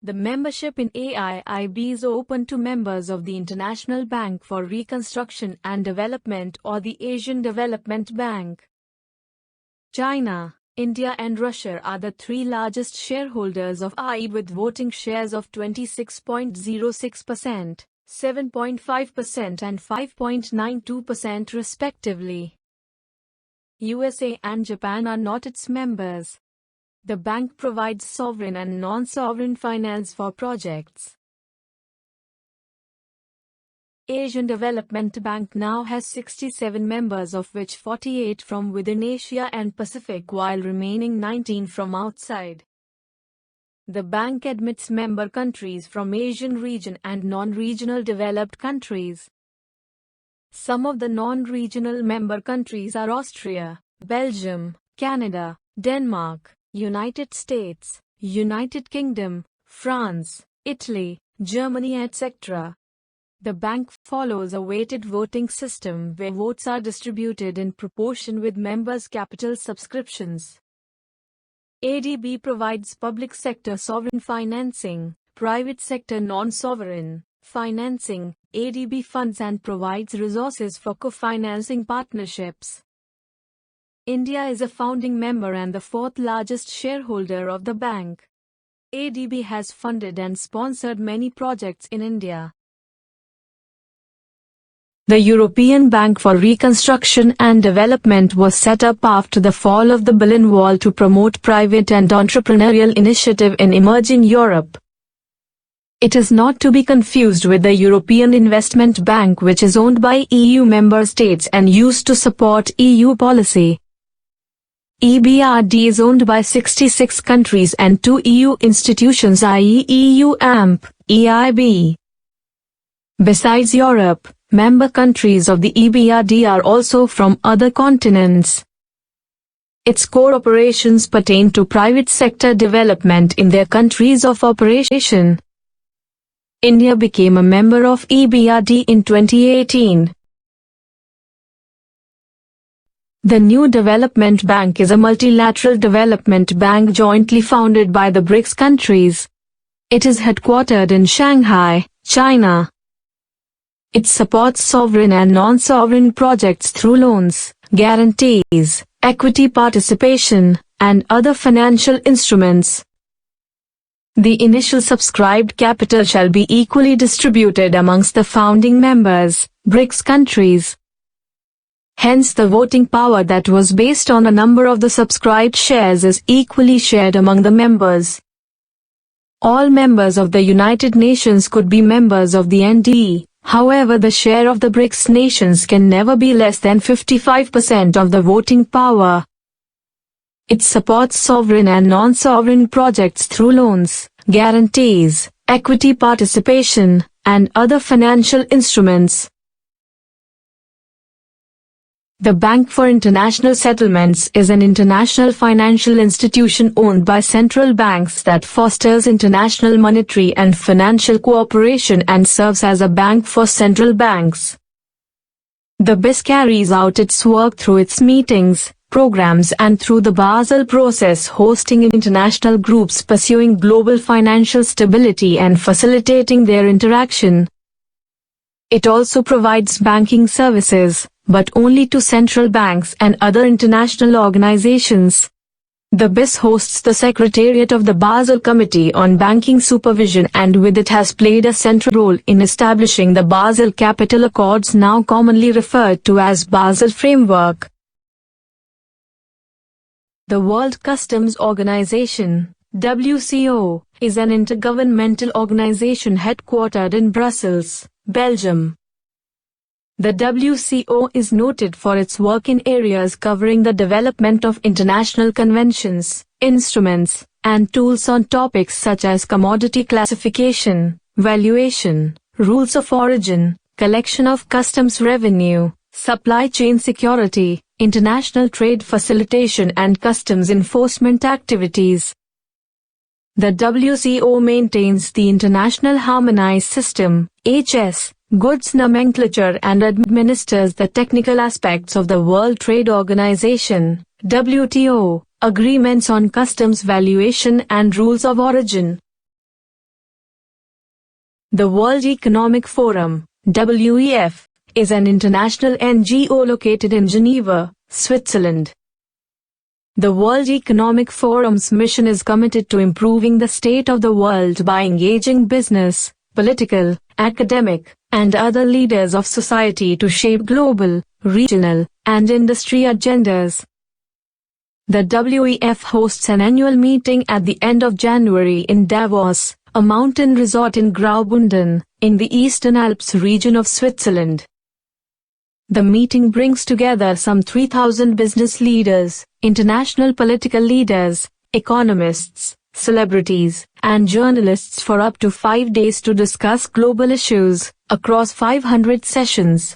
The membership in AIIB is open to members of the International Bank for Reconstruction and Development or the Asian Development Bank. China, India and Russia are the three largest shareholders of AIIB with voting shares of 26.06%, 7.5% and 5.92% respectively. USA and Japan are not its members. The bank provides sovereign and non-sovereign finance for projects. Asian Development Bank now has 67 members, of which 48 from within Asia and Pacific while remaining 19 from outside. The bank admits member countries from Asian region and non-regional developed countries. Some of the non-regional member countries are Austria, Belgium, Canada, Denmark, United States, United Kingdom, France, Italy, Germany, etc. The bank follows a weighted voting system where votes are distributed in proportion with members' capital subscriptions. ADB provides public sector sovereign financing, private sector non-sovereign financing, ADB funds and provides resources for co-financing partnerships. India is a founding member and the fourth largest shareholder of the bank. ADB has funded and sponsored many projects in India. The European Bank for Reconstruction and Development was set up after the fall of the Berlin Wall to promote private and entrepreneurial initiative in emerging Europe. It is not to be confused with the European Investment Bank, which is owned by EU member states and used to support EU policy. EBRD is owned by 66 countries and 2 EU institutions, i.e. EU AMP, EIB. Besides Europe, member countries of the EBRD are also from other continents. Its core operations pertain to private sector development in their countries of operation. India became a member of EBRD in 2018. The New Development Bank is a multilateral development bank jointly founded by the BRICS countries. It is headquartered in Shanghai, China. It supports sovereign and non-sovereign projects through loans, guarantees, equity participation, and other financial instruments. The initial subscribed capital shall be equally distributed amongst the founding members, BRICS countries. Hence the voting power that was based on a number of the subscribed shares is equally shared among the members. All members of the United Nations could be members of the NDE, however the share of the BRICS nations can never be less than 55% of the voting power. It supports sovereign and non-sovereign projects through loans, guarantees, equity participation, and other financial instruments. The Bank for International Settlements is an international financial institution owned by central banks that fosters international monetary and financial cooperation and serves as a bank for central banks. The BIS carries out its work through its meetings, programs and through the Basel process, hosting international groups pursuing global financial stability and facilitating their interaction. It also provides banking services, but only to central banks and other international organizations. The BIS hosts the Secretariat of the Basel Committee on Banking Supervision and with it has played a central role in establishing the Basel Capital Accords, now commonly referred to as Basel Framework. The World Customs Organization, WCO, is an intergovernmental organization headquartered in Brussels, Belgium. The WCO is noted for its work in areas covering the development of international conventions, instruments, and tools on topics such as commodity classification, valuation, rules of origin, collection of customs revenue, supply chain security, international trade facilitation and customs enforcement activities. The WCO maintains the International Harmonized System, HS, goods nomenclature and administers the technical aspects of the World Trade Organization, WTO, agreements on customs valuation and rules of origin. The World Economic Forum, WEF, is an international NGO located in Geneva, Switzerland. The World Economic Forum's mission is committed to improving the state of the world by engaging business, political, academic, and other leaders of society to shape global, regional, and industry agendas. The WEF hosts an annual meeting at the end of January in Davos, a mountain resort in Graubünden, in the Eastern Alps region of Switzerland. The meeting brings together some 3,000 business leaders, international political leaders, economists, celebrities, and journalists for up to 5 days to discuss global issues, across 500 sessions.